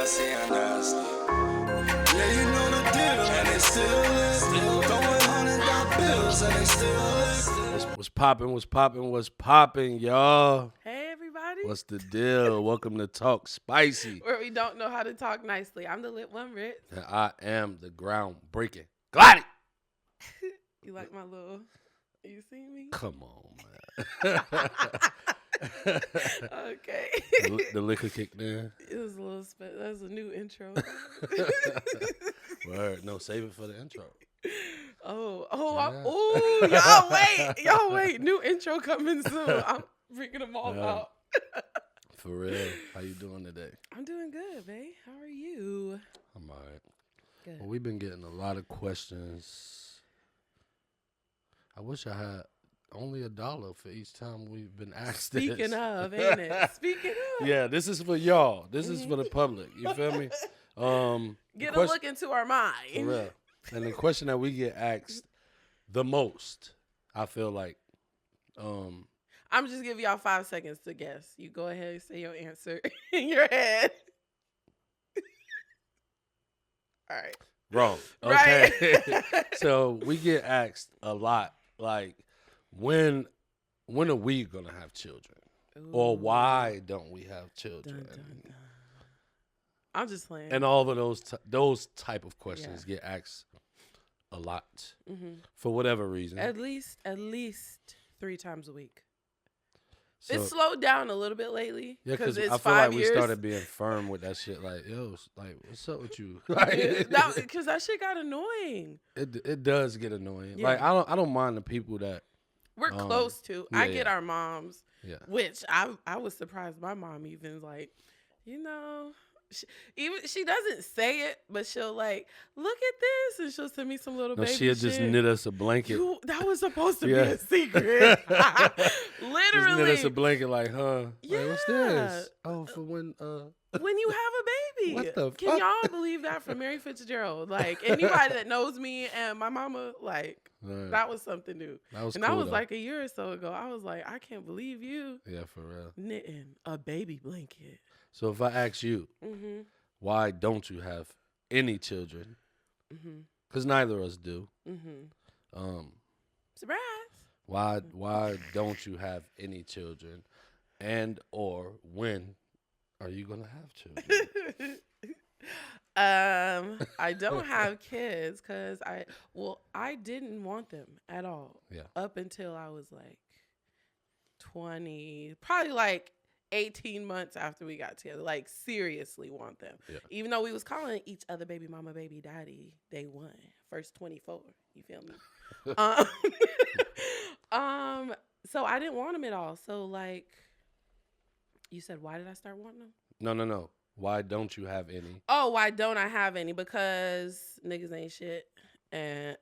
messy and nasty. Yeah, you know the deal, and they still live. Throwing $100 bills, and they still live. What's popping, y'all? Hey, everybody. What's the deal? Welcome to Talk Spicy. Where we don't know how to talk nicely. I'm the lit one, Ritz. And I am the groundbreaking Glad. You like my little... You see me? Come on, man. Okay. the liquor kicked in. It was a little... That was a new intro. Word. No, save it for the intro. Y'all wait. New intro coming soon. I'm freaking them all out. For real. How you doing today? I'm doing good, babe. How are you? I'm all right. Good. Well, we've been getting a lot of questions. I wish I had only $1 for each time we've been asked this. Speaking of, ain't it? Speaking of. Yeah, this is for y'all. This is for the public. You feel me? Get a look into our mind. For real. And the question that we get asked the most, I feel like, I'm just giving y'all 5 seconds to guess. You go ahead and say your answer in your head. All right. Wrong. Okay. Right. So we get asked a lot, like, when are we gonna have children? Ooh. Or why don't we have children? Dun, dun, dun. I'm just playing. And all of those type of questions get asked a lot for whatever reason. At least 3 times a week. So, It's slowed down a little bit lately. yeah, because it's I feel 5 like years. we started being firm with that shit. Like, yo, like, what's up with you? Like, Because that shit got annoying. it does get annoying. Yeah. Like, I don't mind the people that We're close to. yeah, I get our moms, which I was surprised my mom even like, she doesn't say it, but she'll like, look at this, and she'll send me some little baby she'll shit. just knit us a blanket. That was supposed to be a secret. Literally. Just knit us a blanket like, huh? Yeah. Like, what's this? Oh, for when When you have a baby. What the Can fuck? y'all believe that from Mary Fitzgerald? Like, anybody that knows me and my mama, like, that was something new. That was and cool, that was though. like a year or so ago. I was like, I can't believe you Yeah, for real. knitting a baby blanket. So if I ask you, Mm-hmm. why don't you have any children? Because neither of us do. Surprise. Why don't you have any children? And or when are you gonna have children? I don't have kids because I didn't want them at all. Yeah. Up until I was like 20, probably like 18 months after we got together, like seriously want them. Yeah. Even though we was calling each other baby mama, baby daddy, day one, first 24. You feel me? So I didn't want them at all. So like, you said, why did I start wanting them? No. Why don't you have any? Oh, why don't I have any? Because niggas ain't shit. And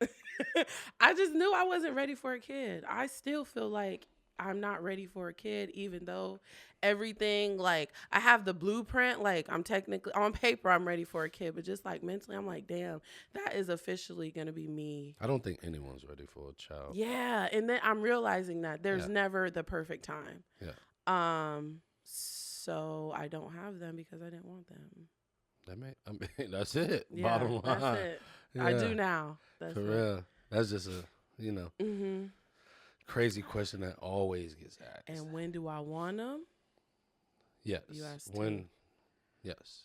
I just knew I wasn't ready for a kid. I still feel like I'm not ready for a kid, even though everything, like, I have the blueprint. Like, I'm technically, on paper, I'm ready for a kid. But just, like, mentally, I'm like, damn, that is officially going to be me. I don't think anyone's ready for a child. Yeah. And then I'm realizing that there's never the perfect time. Yeah. So I don't have them because I didn't want them. That's it. Yeah, Bottom line. that's it. Yeah. I do now. That's For it. real. That's just a, crazy question that always gets asked. And when do I want them? Yes. You asked when? me. Yes.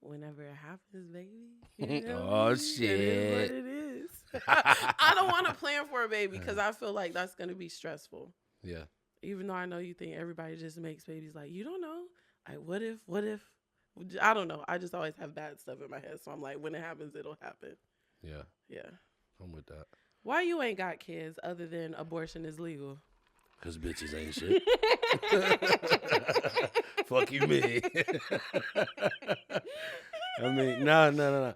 Whenever it happens, baby. Oh, shit. It is what it is. I don't want to plan for a baby because I feel like that's going to be stressful. Yeah. Even though I know you think everybody just makes babies, like, you don't know. Like, what if? I don't know. I just always have bad stuff in my head. So I'm like, when it happens, it'll happen. Yeah. Yeah. I'm with that. Why you ain't got kids other than abortion is legal? Because bitches ain't shit. Fuck you, me. I mean, no.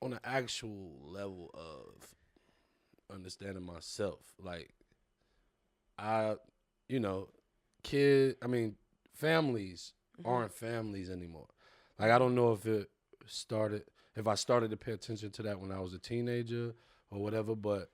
On an actual level of understanding myself, like, families aren't families anymore. Like, I don't know if I started to pay attention to that when I was a teenager or whatever, but,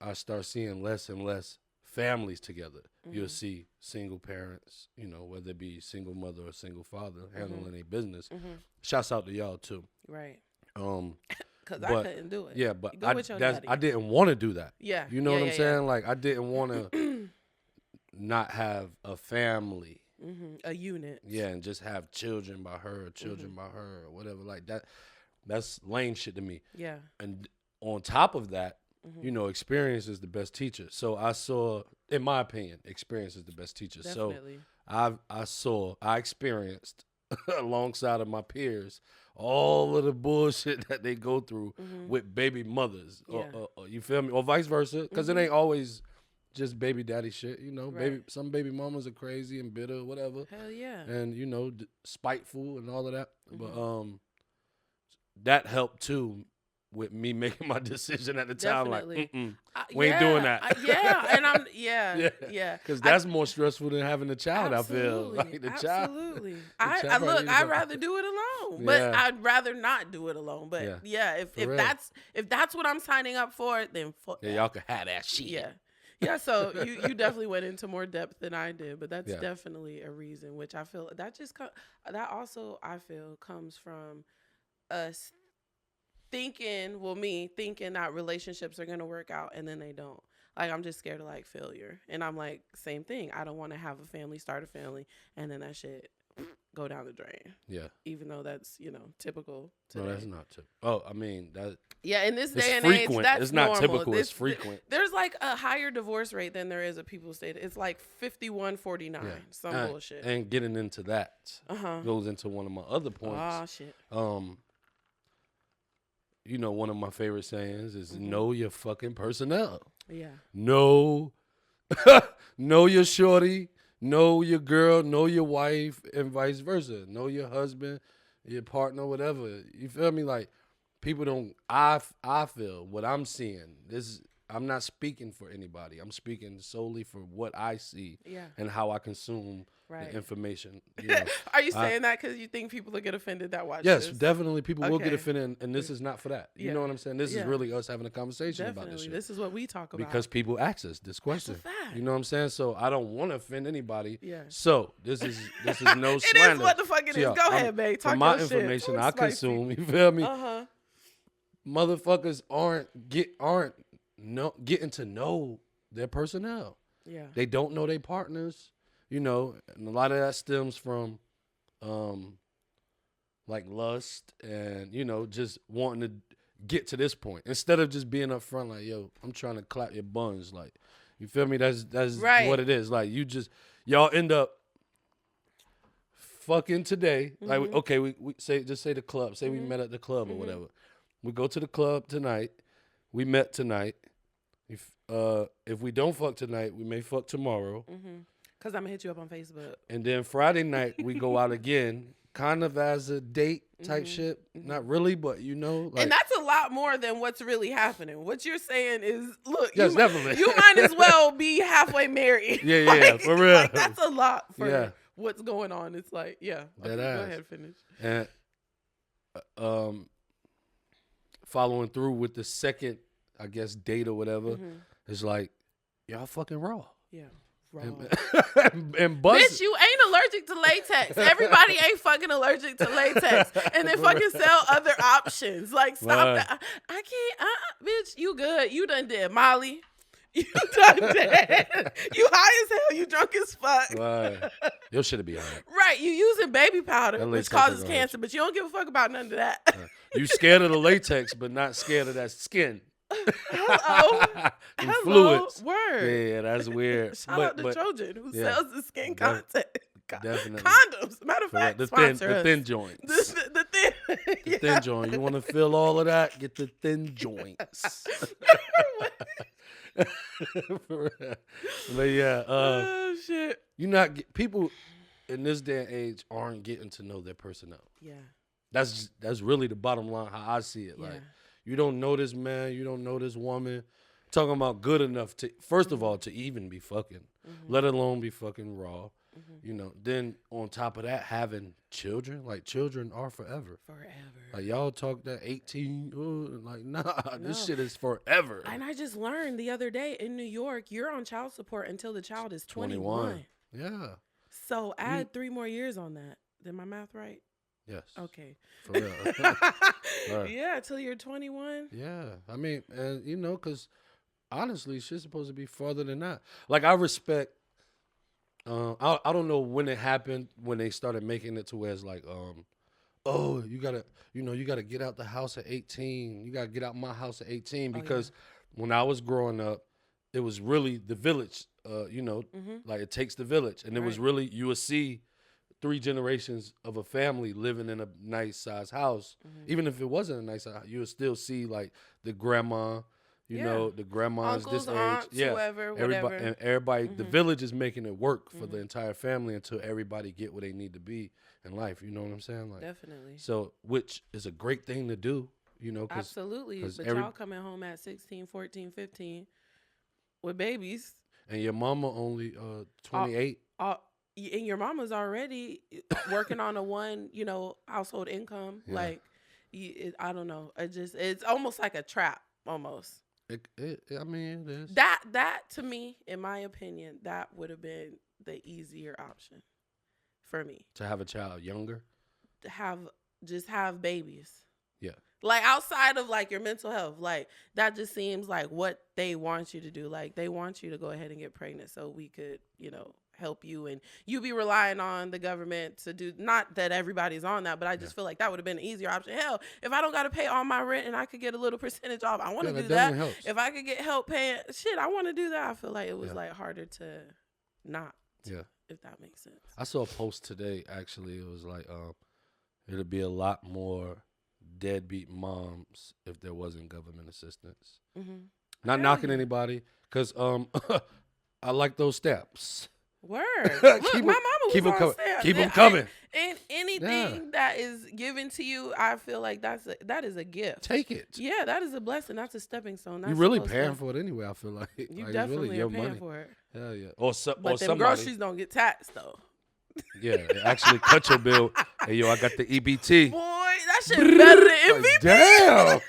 I start seeing less and less families together. Mm-hmm. You'll see single parents, you know, whether it be single mother or single father handling their business. Mm-hmm. Shouts out to y'all too. Right. Because I But couldn't do it. yeah, but Go with your daddy. I didn't want to do that. Yeah. You know Yeah, what I'm yeah, saying? Like I didn't want to not have a family. Mm-hmm. A unit. Yeah, and just have children by her, or children by her, or whatever. Like that. That's lame shit to me. Yeah. And on top of that, you know, experience is the best teacher. So I saw, in my opinion, experience is the best teacher. Definitely. So I experienced alongside of my peers all of the bullshit that they go through with baby mothers. Yeah. Or you feel me? Or vice versa. Because it ain't always just baby daddy shit. You know, Right. some baby mamas are crazy and bitter, whatever. Hell yeah. And, you know, spiteful and all of that. But that helped too with me making my decision at the time. Definitely. Like, we ain't doing that. And I'm yeah. Because that's more stressful than having a child. Absolutely. I feel like the child. Absolutely. child Look, probably I'd is rather do it alone, but Yeah. I'd rather not do it alone. But Yeah. if real. that's what I'm signing up for, then fuck Yeah, that. y'all can have that shit. Yeah. So you definitely went into more depth than I did, but that's Yeah. definitely a reason, which I feel that also I feel comes from us thinking that relationships are gonna work out and then they don't. Like I'm just scared of like failure, and I'm like same thing. I don't want to have a family, start a family, and then that shit go down the drain. Yeah. Even though that's typical. Today. No, that's not typical. Oh, I mean that. Yeah, in this It's day and frequent. age, that's It's not normal. typical. It's frequent. There's like a higher divorce rate than there is of people state. It's like 51-49, some bullshit. And getting into that goes into one of my other points. Oh shit. You know, one of my favorite sayings is know your fucking personnel. Yeah. Know your shorty, know your girl, know your wife, and vice versa. Know your husband, your partner, whatever. You feel me? Like people don't. I feel what I'm seeing. I'm not speaking for anybody. I'm speaking solely for what I see and how I consume the information. You know. Are you saying that because you think people will get offended that watch Yes, this? definitely. People will get Okay. offended, and this is not for that. You know what I'm saying? This is really us having a conversation about this shit. This is what we talk about. Because people ask us this question. That's a fact. You know what I'm saying? So I don't want to offend anybody. Yeah. So this is no slander. It is what the fuck it is. So, Go ahead, babe. Talk from my your shit. information I Spicy. consume, you feel me? Uh-huh. Motherfuckers aren't getting to know their personnel. Yeah. They don't know their partners, you know, and a lot of that stems from like lust and, you know, just wanting to get to this point. Instead of just being up front like, yo, I'm trying to clap your buns. Like, you feel me? That's right. what it is. Like, y'all end up fucking today. Like, okay, we say the club. Say we met at the club or whatever. We go to the club tonight. We met tonight. If we don't fuck tonight, we may fuck tomorrow. Because I'm going to hit you up on Facebook. And then Friday night, we go out again, kind of as a date type shit. Not really, but you know. Like, and that's a lot more than what's really happening. What you're saying is, look, yes, definitely. You might as well be halfully married. Yeah, for real. Like, that's a lot for what's going on. It's like, okay, go ahead, finish. And following through with the second, I guess, date or whatever, it's like, y'all fucking raw. Yeah. And buzz. Bitch, you ain't allergic to latex. Everybody ain't fucking allergic to latex. And they fucking sell other options. Like, stop that. I can't. Bitch, you good. You done did Molly. You done dead. You high as hell. You drunk as fuck. Right. Your shit'll be all right. Right. You using baby powder, That which latex causes ain't gonna cancer, but you don't give a fuck about none of that. You scared of the latex, but not scared of that skin. Hello. Fluids. Word. Yeah, that's weird. Shout out to Trojan who sells the skin content. Definitely. Condoms. Matter of fact, the sponsor thin joints. The thin. The thin joint. You want to feel all of that? Get the thin joints. But yeah, oh shit. People in this day and age aren't getting to know their personnel. Yeah. That's really the bottom line how I see it. Yeah. Like, you don't know this man, you don't know this woman. Talking about good enough to, first of all, to even be fucking, let alone be fucking raw. Then on top of that, having children, like children are forever. Like y'all talk that 18, like nah, this shit is forever. And I just learned the other day in New York, you're on child support until the child is 21. Yeah. So add 3 more years on that. Did my math right? Yes. Okay. For real. Right. Yeah, till you're 21. Yeah. I mean, and because honestly, shit's supposed to be farther than that. Like I respect. I don't know when it happened when they started making it to where it's like, oh, you gotta get out the house at 18. You gotta get out my house at 18 because when I was growing up, it was really the village. Like it takes the village, and it was really you would see 3 generations of a family living in a nice size house. Even if it wasn't a nice house, you would still see like the grandma. The grandmas, uncles, this age, aunts, whoever, whatever. Everybody, the village is making it work for the entire family until everybody get where they need to be in life. You know what I'm saying? Like, definitely. So, which is a great thing to do, Absolutely. But y'all coming home at 16, 14, 15 with babies. And your mama only 28. And your mama's already working on a one, household income. Yeah. Like, I don't know. It's almost like a trap, almost. It is. That to me, in my opinion, that would have been the easier option for me. To have a child younger? Just have babies. Yeah. Like outside of like your mental health, like that just seems like what they want you to do. Like they want you to go ahead and get pregnant so we could, help you, and you be relying on the government to do, not that everybody's on that, but I just feel like that would have been an easier option. Hell, if I don't got to pay all my rent and I could get a little percentage off, I want to do that. Helps. If I could get help paying shit, I want to do that. I feel like it was like harder to not. Yeah. If that makes sense. I saw a post today, actually. It was like, it'd be a lot more deadbeat moms if there wasn't government assistance. Not knocking anybody, because I like those steps. Word. Look, my mama was on stamps. Keep them coming. And anything that is given to you, I feel like that is a gift. Take it. Yeah, that is a blessing. That's a stepping stone. That's you're really paying for it anyway, I feel like. You like, definitely really are paying for it. Hell yeah. But them groceries don't get taxed, though. Yeah, they actually cut your bill. Hey, yo, I got the EBT. Boy, that shit better than MVP. Damn.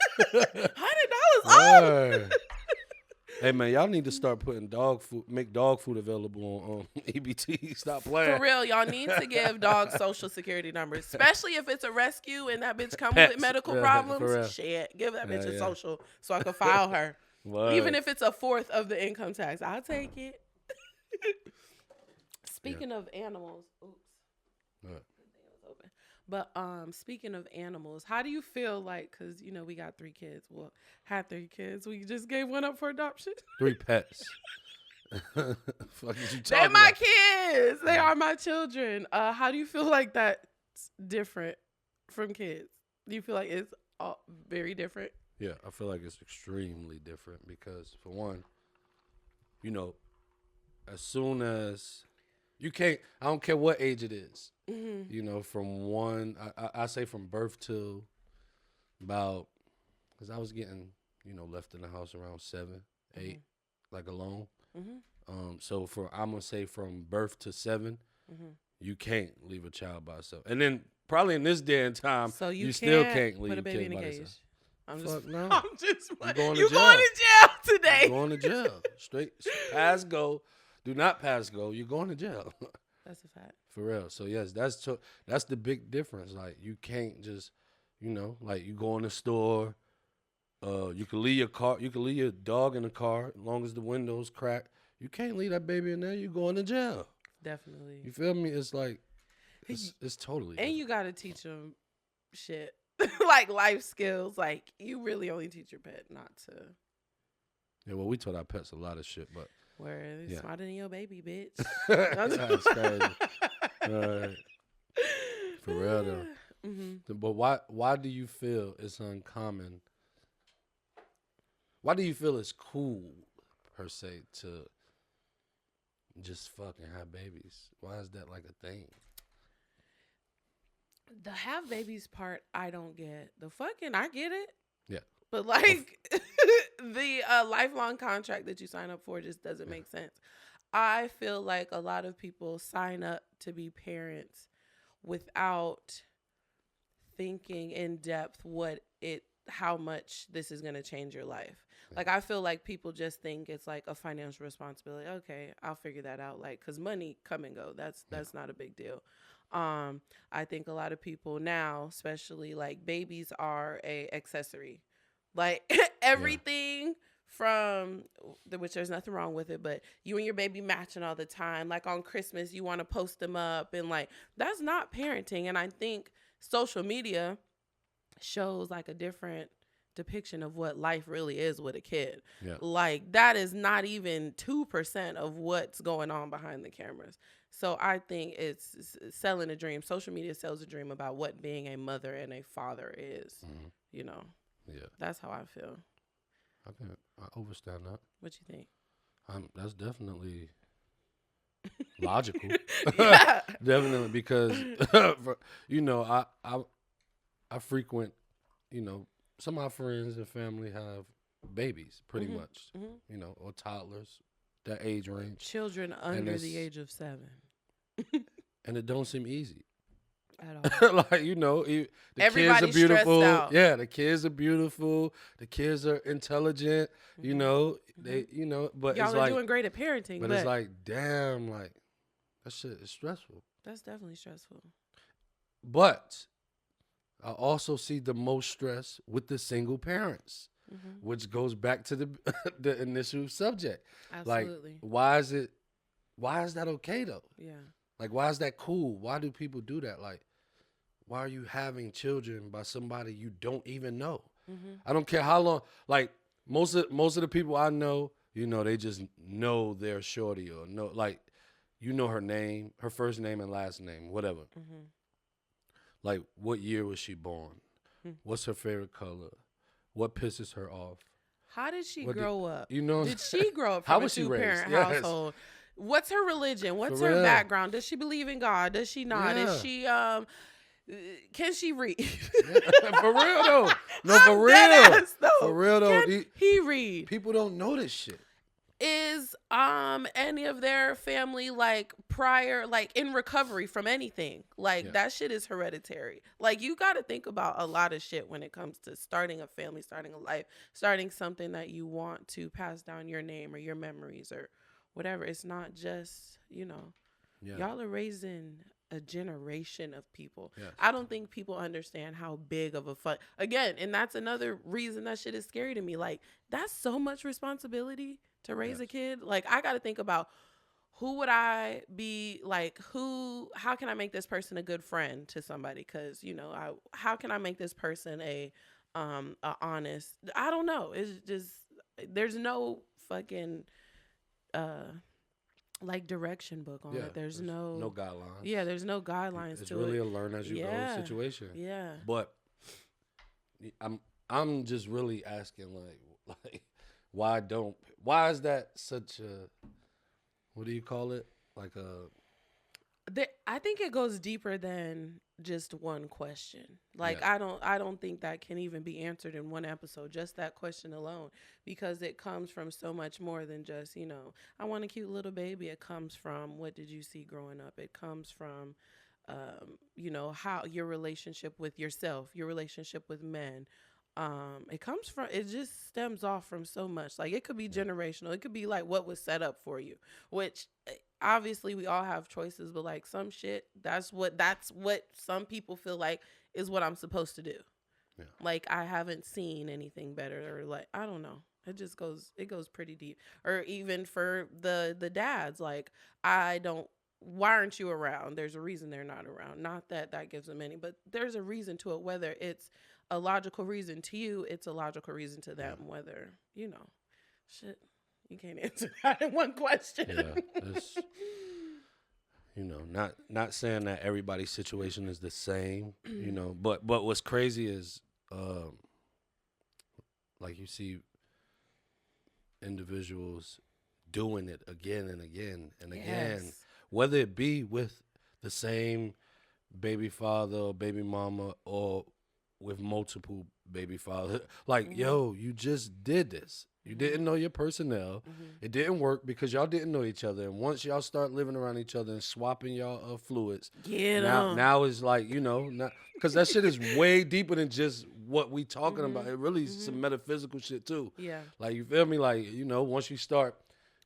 $100 off. Hey man, y'all need to start putting make dog food available on EBT. Stop playing. For real, y'all need to give dogs social security numbers, especially if it's a rescue and that bitch comes with medical problems. Shit, give that bitch a social so I can file her. What? Even if it's a fourth of the income tax, I'll take it. Speaking of animals, But speaking of animals, how do you feel like, because, we got 3 kids. Well, had 3 kids. We just gave one up for adoption. 3 pets. Fuck is you talking They're my about? kids. They are my children. How do you feel like that's different from kids? Do you feel like it's very different? Yeah, I feel like it's extremely different because, for one, as soon as you can't, I don't care what age it is. From one, I say from birth to about, because I was getting, left in the house around 7, 8, like alone. So I'm going to say from birth to 7, you can't leave a child by itself. And then probably in this day and time, so you still can't leave put a a baby kid in a by cage. itself. I'm just you going to jail today. You're going to jail. Straight pass go. Do not pass go. You're going to jail. That's a fact. For real. So yes, that's the big difference. Like you can't just, like you go in the store. You can leave your dog in the car as long as the windows crack. You can't leave that baby in there. You going to jail. Definitely. You feel me? It's like it's totally. And different. you got to teach them shit like life skills. Like you really only teach your pet not to. Yeah, well, we taught our pets a lot of shit, but. Where they're smarter than your baby, bitch. That's crazy. For real though. But why do you feel it's uncommon? Why do you feel it's cool, per se, to just fucking have babies? Why is that like a thing? The have babies part, I don't get. The fucking, I get it. Yeah. But like the lifelong contract that you sign up for just doesn't make sense. I feel like a lot of people sign up to be parents without thinking in depth how much this is going to change your life. Like, I feel like people just think it's like a financial responsibility. Okay, I'll figure that out. Like, cause money come and go. That's not a big deal. I think a lot of people now, especially like babies, are a accessory. Like everything from which there's nothing wrong with it, but you and your baby matching all the time. Like on Christmas, you want to post them up, and like that's not parenting. And I think social media shows like a different depiction of what life really is with a kid. Yeah. Like that is not even 2% of what's going on behind the cameras. So I think it's selling a dream. Social media sells a dream about what being a mother and a father is. Mm-hmm. You know. Yeah. That's how I feel. I understand that. What you think? That's definitely logical. Yeah. Definitely, because I frequent, some of my friends and family have babies, pretty much, or toddlers, that age range. Children under the age of 7. And it don't seem easy. At all. Like, the Everybody's kids are beautiful. stressed out. Yeah, the kids are beautiful. The kids are intelligent. They, but Y'all it's are like, doing great at parenting, but it's like, damn, like that shit is stressful. that's definitely stressful. But I also see the most stress with the single parents, which goes back to the initial subject. Absolutely. Like, why is that okay though? Yeah. Like, why is that cool? Why do people do that? Like, why are you having children by somebody you don't even know? I don't care how long. Like, most of the people I know, they just know their shorty, or know, like, her name, her first name and last name, whatever. Like, what year was she born? What's her favorite color? What pisses her off? How did she grow up? You know, Did she grow up How from a was she raised? two-parent Yes. household? What's her religion? What's For her real. background? Does she believe in God? Does she not? Yeah. Is she can she read? For real though. No, I'm for real. deadass, though. For real though. Can he read? People don't know this shit. Is any of their family like prior, like in recovery from anything? Like that shit is hereditary. Like you got to think about a lot of shit when it comes to starting a family, starting a life, starting something that you want to pass down your name or your memories or whatever. It's not just, y'all are raising a generation of people. Yes. I don't think people understand how big of a fun again, and that's another reason that shit is scary to me. Like that's so much responsibility to raise a kid. Like I got to think about who would I be, like how can I make this person a good friend to somebody? Cause how can I make this person a honest, I don't know. It's just, there's no fucking, like direction book on it. There's no guidelines. Yeah, there's no guidelines It's to really it. a learn as you go situation. Yeah. But I'm just really asking like why is that such a, what do you call it? Like I think it goes deeper than just one question. Like I don't think that can even be answered in one episode, just that question alone, because it comes from so much more than just, I want a cute little baby. It comes from, what did you see growing up? It comes from how your relationship with yourself, your relationship with men. It just stems off from so much. Like it could be generational. It could be like what was set up for you, which obviously we all have choices, but like some shit, that's what some people feel like is what I'm supposed to do. Yeah. Like I haven't seen anything better, or like, I don't know. It goes pretty deep. Or even for the dads, like why aren't you around? There's a reason they're not around. Not that gives them any, but there's a reason to it, whether it's a logical reason to you, it's a logical reason to them, whether, shit, you can't answer that in one question. Yeah, it's, not saying that everybody's situation is the same, but what's crazy is, like you see individuals doing it again and again and again, whether it be with the same baby father or baby mama or with multiple baby father. Like, yo, you just did this. You didn't know your personnel. It didn't work because y'all didn't know each other. And once y'all start living around each other and swapping y'all fluids, now it's like, you know, because that shit is way deeper than just what we talking about. It really is some metaphysical shit too. Yeah. Like, you feel me? Like, you know, once you start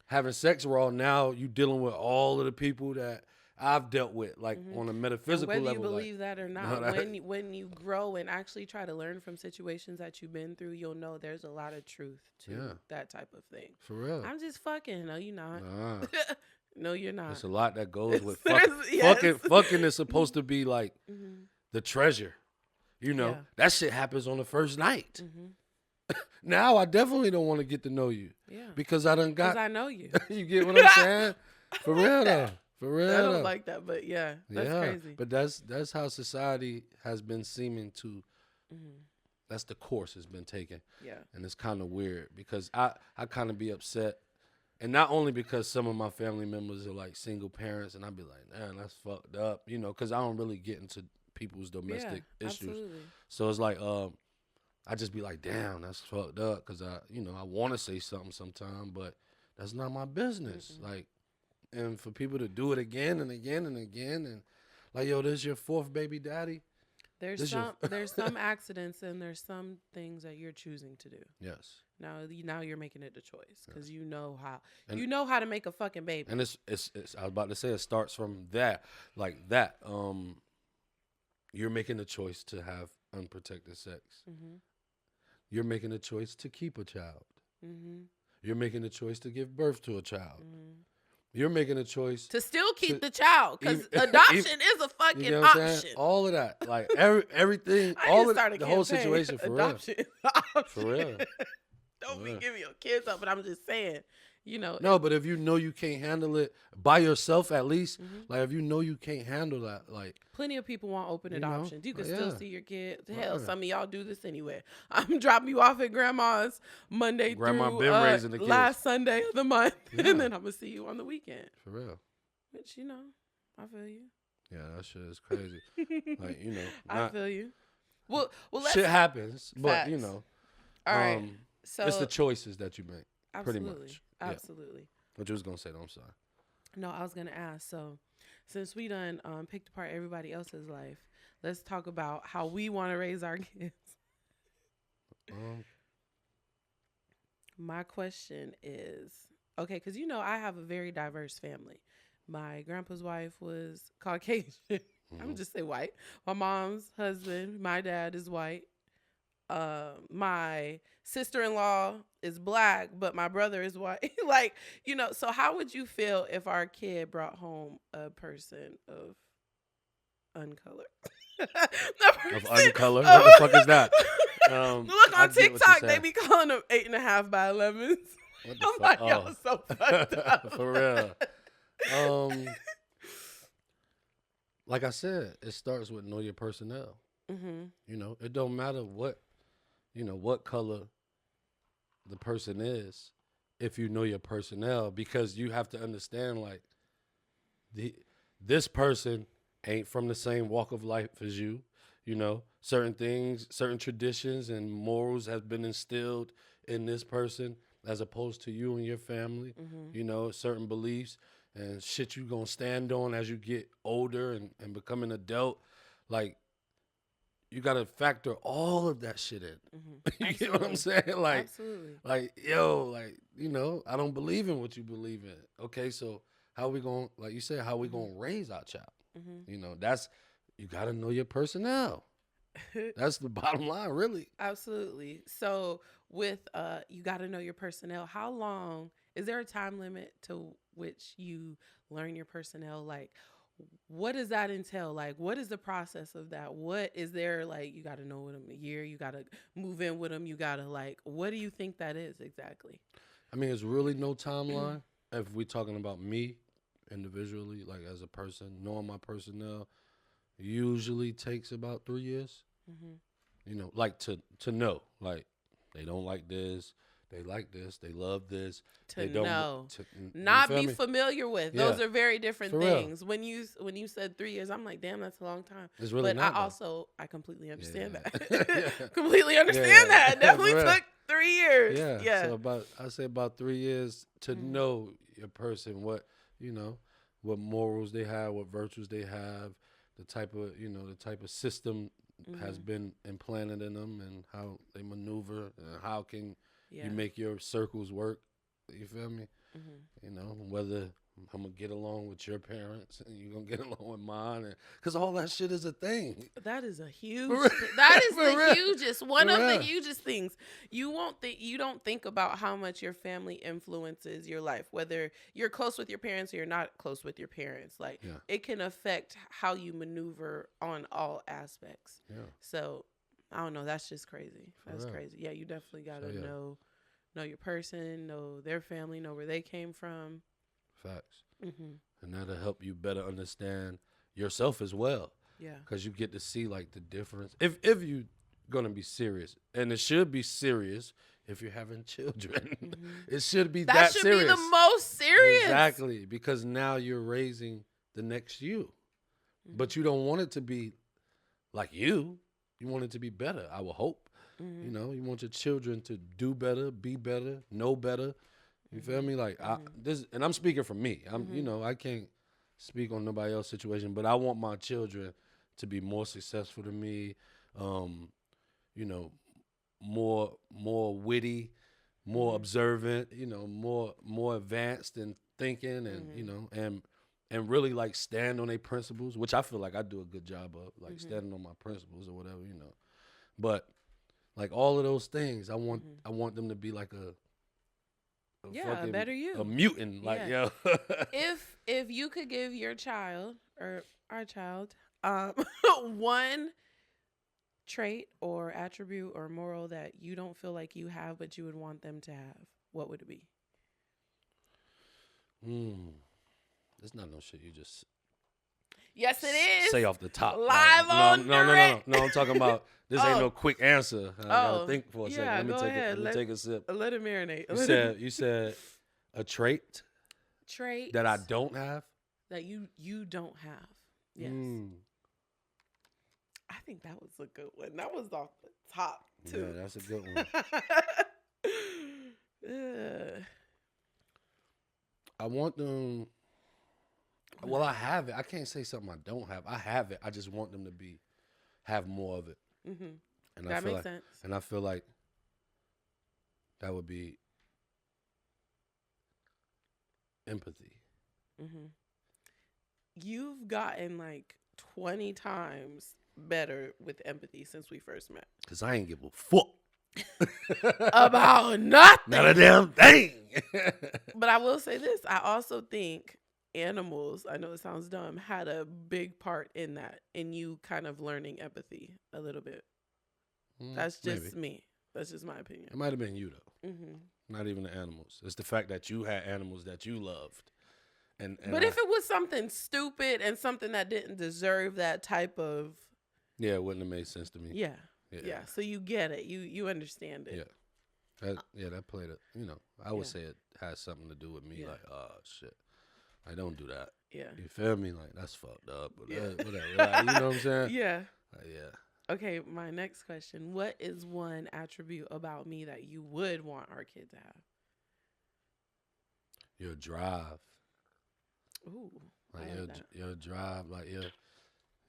having sex raw, now you dealing with all of the people that I've dealt with, like on a metaphysical Whether level. you believe that or not, no, when you grow and actually try to learn from situations that you've been through, you'll know there's a lot of truth to that type of thing. For real. I'm just fucking. No, you're not. Nah. No, you're not. There's a lot that goes with Yes. fucking is supposed to be like the treasure. You know, that shit happens on the first night. Now I definitely don't want to get to know you. Yeah. Because I done got. Because I know you. You get what I'm saying? For real though. For real. I don't like that, but that's crazy. But that's how society has been seeming to. That's the course it's been taken. Yeah. And it's kind of weird because I kind of be upset. And not only because some of my family members are like single parents, and I'd be like, man, that's fucked up, you know, because I don't really get into people's domestic issues. Absolutely. So it's like, I just be like, damn, that's fucked up, because I want to say something sometime, but that's not my business. Like, and for people to do it again and again and again, and like, yo, this is your fourth baby daddy. There's some accidents and there's some things that you're choosing to do. Yes. Now you're making it the choice because you know how to make a fucking baby. And it's I was about to say, it starts from that, like that. You're making the choice to have unprotected sex. You're making a choice to keep a child. You're making a choice to give birth to a child. You're making a choice to still keep the child, because adoption is a fucking you know what I'm option. saying? All of that, like everything, all of the whole situation for adoption real. For real. Don't be giving your kids up, but I'm just saying, No, but if you know you can't handle it by yourself, at least, like if you know you can't handle that, like. Plenty of people want open adoptions. You can Yeah. still see your kids. Hell, some of y'all do this anyway. I'm dropping you off at grandma's Monday Grandma through been raising the kids. last Sunday of the month, and then I'm gonna see you on the weekend. For real. Which I feel you. Yeah, that shit is crazy. Like, I feel you. Well, let's, shit happens, but facts. All right. So it's the choices that you make, absolutely, pretty much. Absolutely. What you was gonna say? Though, I'm sorry. No, I was gonna ask. So, since we done picked apart everybody else's life, let's talk about how we want to raise our kids. My question is, okay, because I have a very diverse family. My grandpa's wife was Caucasian. I'm just say white. My mom's husband, my dad is white. My sister-in-law is black, but my brother is white. Like, so how would you feel if our kid brought home a person of uncolored? Of uncolored? What the fuck is that? Look on TikTok, they be calling them 8.5 by 11s. I'm like, y'all so fucked up. For real. Like I said, it starts with know your personnel. It don't matter what color the person is, if you know your personnel, because you have to understand, like, this person ain't from the same walk of life as you. Certain things, certain traditions and morals have been instilled in this person as opposed to you and your family. Certain beliefs and shit you gonna stand on as you get older and become an adult. Like, you gotta factor all of that shit in. You get what I'm saying? Like, absolutely. Like, yo, like, I don't believe in what you believe in. Okay, so how we gonna, like you said, how we gonna raise our child? You gotta know your personnel. That's the bottom line, really. Absolutely. So with you gotta know your personnel. How long is there a time limit to which you learn your personnel? Like, what does that entail? Like, what is the process of that? What is there, like, you got to know with them a year, you got to move in with them, you got to, like, what do you think that is exactly? I mean, it's really no timeline. If we're talking about me individually, like as a person, knowing my personnel usually takes about 3 years. Like to know, like, they don't like this, they like this, they love this. To they don't know, you not feel be me? familiar with. Yeah. Those are very different For real. things. When you said 3 years, I'm like, damn, that's a long time. It's really But not, I though. also I completely understand Yeah. that. Yeah. Completely understand Yeah. that. It definitely For real. took 3 years. Yeah. Yeah. So I say about 3 years to know your person, what what morals they have, what virtues they have, the type of system has been implanted in them, and how they maneuver, and how can you make your circles work. You feel me? Whether I'm gonna get along with your parents and you're gonna get along with mine, because all that shit is a thing. That is a huge. real. That is For the real. hugest. One For of the real. hugest things. You don't think about how much your family influences your life. Whether you're close with your parents or you're not close with your parents, like it can affect how you maneuver on all aspects. Yeah. So I don't know. That's just crazy. That's real. crazy. Yeah, you definitely gotta yeah. know your person, know their family, know where they came from. Facts. Mm-hmm. And that'll help you better understand yourself as well. Yeah. Because you get to see like the difference. If you gonna be serious, and it should be serious if you're having children. It should be that should serious. be the most serious. Exactly, because now you're raising the next you, but you don't want it to be like you. You want it to be better. I will hope. You want your children to do better, be better, know better. You feel me? Like and I'm speaking for me. I can't speak on nobody else's situation, but I want my children to be more successful than me. More witty, more observant. More advanced in thinking, and and really like stand on their principles, which I feel like I do a good job of, like standing on my principles or whatever. But like all of those things, I want them to be like a better you, a mutant, like yo. if you could give your child or our child one trait or attribute or moral that you don't feel like you have but you would want them to have, what would it be? It's not no shit you just Yes, it is. say off the top. Live like, on direct. No, I'm talking about this ain't no quick answer. I gotta think for a second. Let me go ahead. Let me take a sip. Let it marinate. You said a trait that I don't have? That you don't have. Yes. I think that was a good one. That was off the top too. Yeah, that's a good one. I want them. Well, I have it. I can't say something I don't have. I have it. I just want them to have more of it. And that makes sense. And I feel like that would be empathy. You've gotten like 20 times better with empathy since we first met. Because I ain't give a fuck. About nothing. Not a damn thing. But I will say this. I also think animals, I know it sounds dumb, had a big part in that, in you kind of learning empathy a little bit. That's just me. That's just my opinion. It might have been you, though. Not even the animals. It's the fact that you had animals that you loved. But if it was something stupid and something that didn't deserve that type of... Yeah, it wouldn't have made sense to me. Yeah. So you get it. You understand it. That played it. I would say it has something to do with me. Like, oh, shit. I don't do that. Yeah. You feel me? Like, that's fucked up. But whatever. Like, you know what I'm saying? Yeah. Yeah. Okay, my next question. What is one attribute about me that you would want our kid to have? Your drive. Ooh. Like your drive, like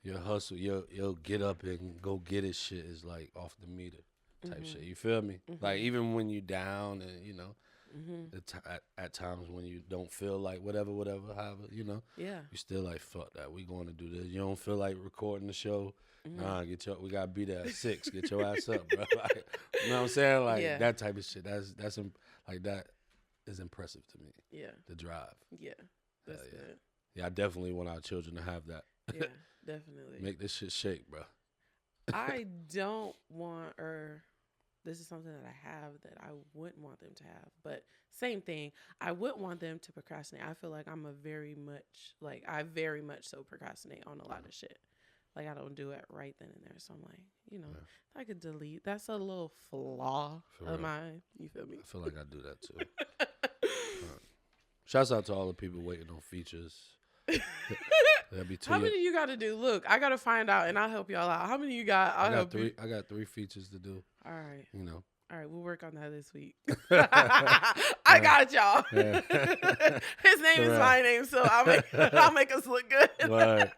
your hustle, your get up and go get it shit is like off the meter type shit. You feel me? Like even when you down and at times when you don't feel like whatever, however, you still like fuck that. We going to do this. You don't feel like recording the show. Nah, we gotta be there at 6. Get your ass up, bro. Like, you know what I'm saying? Like that type of shit. That's like that is impressive to me. Yeah, the drive. Yeah, that's good. Yeah, I definitely want our children to have that. Yeah, definitely. Make this shit shake, bro. I don't want, or this is something that I have that I wouldn't want them to have. But same thing, I wouldn't want them to procrastinate. I feel like I very much so procrastinate on a lot of shit. like I don't do it right then and there. So I'm like, I could delete. That's a little flaw of mine. You feel me? I feel like I do that too. Shouts out to all the people waiting on features. How many you got to do? Look, I got to find out, and I'll help y'all out. How many you got? I'll help you. I got 3 features to do. All right. All right, we'll work on that this week. I got y'all. Yeah. His name is my name, so I'll make us look good. Right.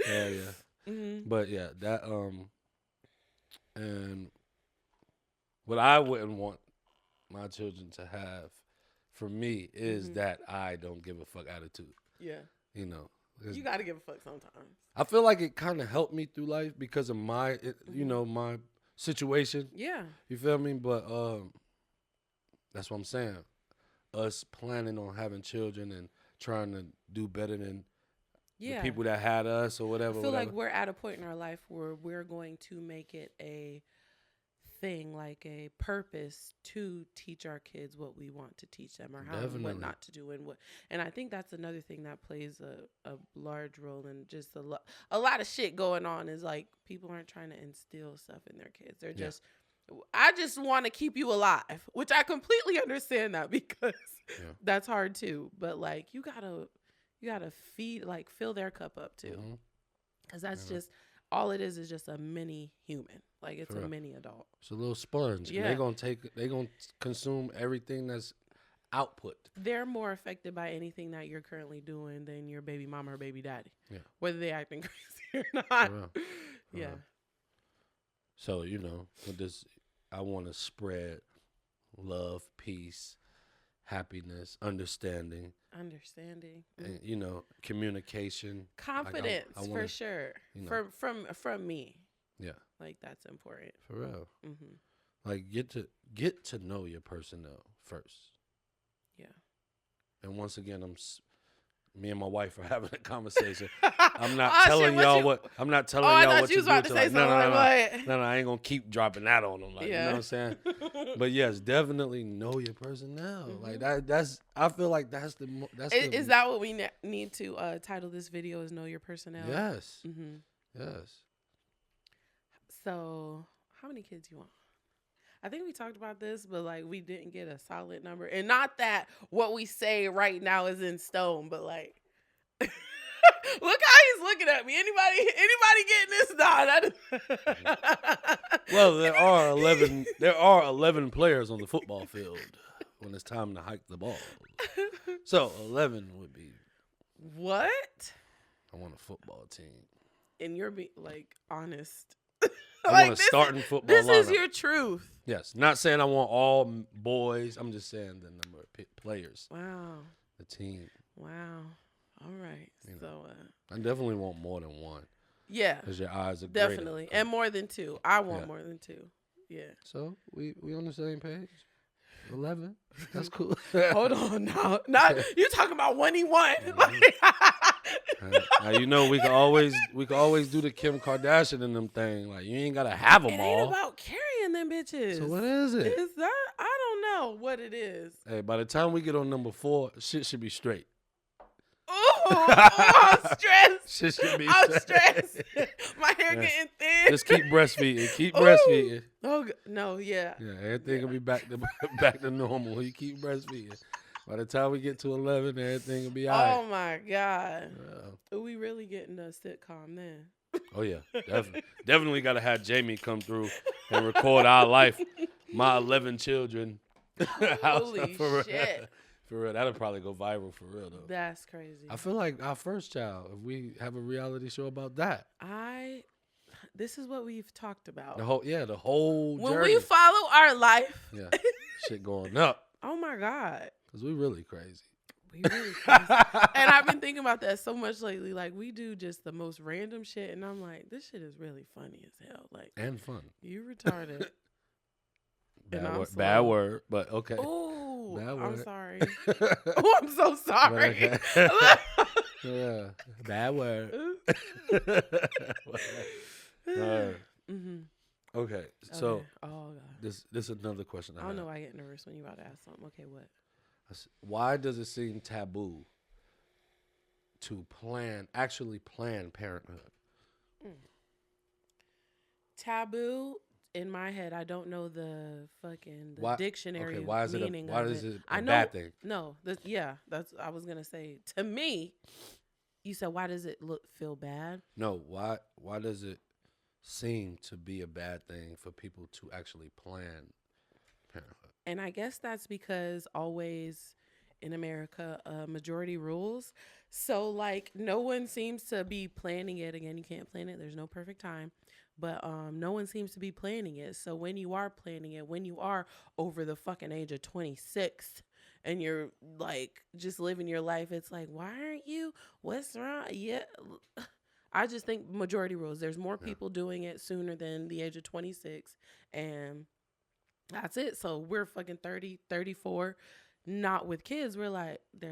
Yeah. Mm-hmm. But yeah, that and what I wouldn't want my children to have, for me, is that I don't give a fuck attitude. Yeah. You got to give a fuck sometimes. I feel like it kind of helped me through life because of my, my situation. Yeah. You feel me? But that's what I'm saying. Us planning on having children and trying to do better than the people that had us or whatever. I feel like we're at a point in our life where we're going to make it a thing, like a purpose to teach our kids what we want to teach them, or how and what not to do, and I think that's another thing that plays a large role in just a lot of shit going on, is like people aren't trying to instill stuff in their kids. They're just, I just want to keep you alive, which I completely understand that, because that's hard too. But like you gotta feed, like fill their cup up too, because that's just all it is just a mini human. Like it's a mini adult. It's a little sponge. Yeah. They're gonna consume everything that's output. They're more affected by anything that you're currently doing than your baby mama or baby daddy. Yeah. Whether they acting crazy or not. Yeah. So, with this, I want to spread love, peace, happiness, understanding. And, communication. Confidence, like for sure. From me. Yeah. Like that's important. For real. Mm-hmm. Like get to know your personnel first. Yeah. And once again, me and my wife are having a conversation. I'm not telling y'all what I'm not telling y'all what to do. No, I ain't gonna keep dropping that on them. Like, you know what I'm saying? But yes, definitely know your personnel. Like that's. I feel like that's the. Is that what we need to title this video? Is know your personnel? Yes. Mm-hmm. Yes. So, how many kids you want? I think we talked about this, but like we didn't get a solid number. And not that what we say right now is in stone, but like look how he's looking at me. Anybody getting this? Nah. Well, there are 11 players on the football field when it's time to hike the ball. So 11 would be what? I want a football team. And you're being like honest. I want a starting football This lineup. Is your truth. Yes. Not saying I want all boys. I'm just saying the number of players. Wow. The team. Wow. All right. So I definitely want more than one. Yeah. Because your eyes are definitely. greater. And more than 2. I want more than 2. Yeah. So we on the same page? 11. That's cool. Hold on now. Not you talking about 1 Now we can always do the Kim Kardashian and them thing. Like you ain't gotta have them all. It ain't about carrying them bitches. So what is it? Is that I don't know what it is. Hey, by the time we get on number 4, shit should be straight. Oh, I'm stressed. Shit should be stressed. My hair getting thin. Just keep breastfeeding. breastfeeding. Oh no, yeah. Yeah, everything will be back to normal. You keep breastfeeding. By the time we get to 11, everything will be all right. Oh, my God. Are we really getting a sitcom then? Oh, yeah. Definitely got to have Jamie come through and record our life. My 11 children. Holy shit. For real. That'll probably go viral for real, though. That's crazy. I feel like our first child, if we have a reality show about that. This is what we've talked about. The whole journey. When we follow our life. Yeah. Shit going up. Oh, my God. Because we really crazy. And I've been thinking about that so much lately. Like, we do just the most random shit. And I'm like, this shit is really funny as hell. Like, and fun. You retarded. Bad word, but okay. Oh, I'm sorry. I'm so sorry. Yeah, bad word. Mm-hmm. Okay, so oh God, this is another question. I don't know why I get nervous when you about to ask something. Okay, what? Why does it seem taboo to actually plan parenthood? Taboo. In my head, I don't know the fucking Why? dictionary Okay, why is it a meaning why of is it. it I a know. bad thing? No, that's I was gonna say. To me, you said why does it feel bad? No, why does it seem to be a bad thing for people to actually plan parenthood? And I guess that's because always in America, majority rules. So like no one seems to be planning it. Again, you can't plan it. There's no perfect time. But no one seems to be planning it. So when you are planning it, when you are over the fucking age of 26 and you're like just living your life, it's like, why aren't you? What's wrong? Yeah. I just think majority rules. There's more people doing it sooner than the age of 26. And that's it. So we're fucking 30, 34, not with kids. They're